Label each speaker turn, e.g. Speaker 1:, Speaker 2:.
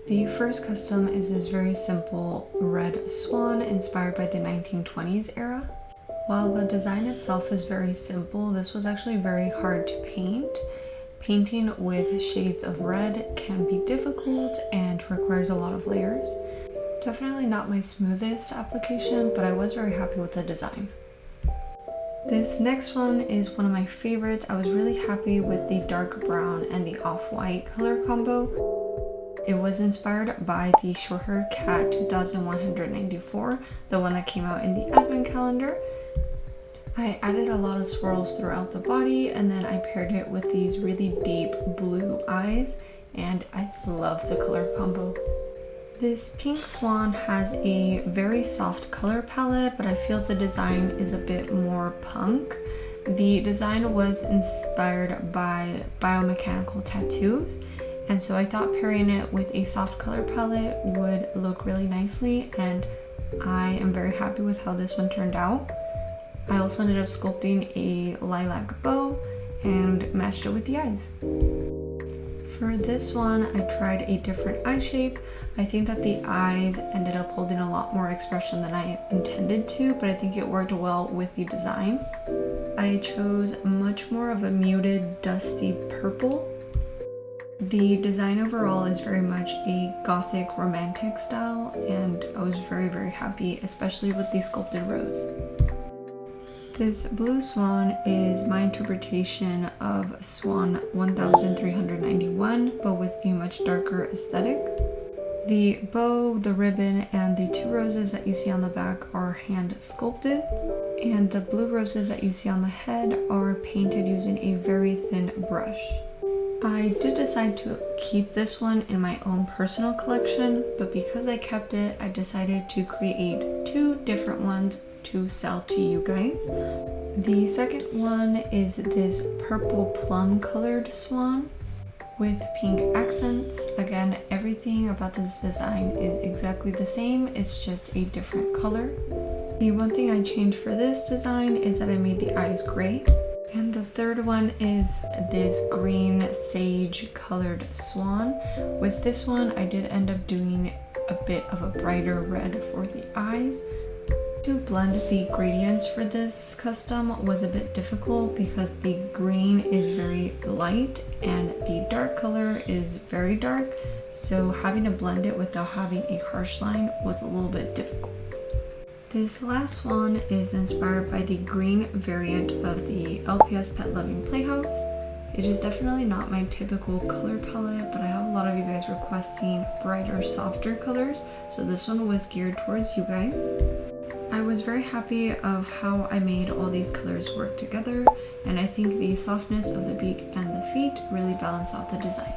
Speaker 1: The first custom is this very simple red swan inspired by the 1920s era. While the design itself is very simple, this was actually very hard to paint. Painting with shades of red can be difficult and requires a lot of layers. Definitely not my smoothest application, but I was very happy with the design. This next one is one of my favorites. I was really happy with the dark brown and the off-white color combo. It was inspired by the Short Hair Cat 2194, the one that came out in the advent calendar. I added a lot of swirls throughout the body, and then I paired it with these really deep blue eyes, and I love the color combo. This pink swan has a very soft color palette, but I feel the design is a bit more punk. The design was inspired by biomechanical tattoos, and so I thought pairing it with a soft color palette would look really nicely, and I am very happy with how this one turned out. I also ended up sculpting a lilac bow and matched it with the eyes. For this one, I tried a different eye shape. I think that the eyes ended up holding a lot more expression than I intended to, but I think it worked well with the design. I chose much more of a muted, dusty purple. The design overall is very much a gothic romantic style, and I was very, very happy, especially with the sculpted rose. This blue swan is my interpretation of Swan 1391, but with a much darker aesthetic. The bow, the ribbon, and the two roses that you see on the back are hand sculpted, and the blue roses that you see on the head are painted using a very thin brush. I did decide to keep this one in my own personal collection, but because I kept it, I decided to create two different ones to sell to you guys. The second one is this purple plum colored swan with pink accents. Again, everything about this design is exactly the same, it's just a different color. The one thing I changed for this design is that I made the eyes gray. And the third one is this green sage colored swan. With this one, I did end up doing a bit of a brighter red for the eyes. To blend the gradients for this custom was a bit difficult because the green is very light and the dark color is very dark, so having to blend it without having a harsh line was a little bit difficult. This last one is inspired by the green variant of the LPS Pet Loving Playhouse. It is definitely not my typical color palette, but I have a lot of you guys requesting brighter, softer colors, so this one was geared towards you guys. I was very happy of how I made all these colors work together, and I think the softness of the beak and the feet really balance out the design.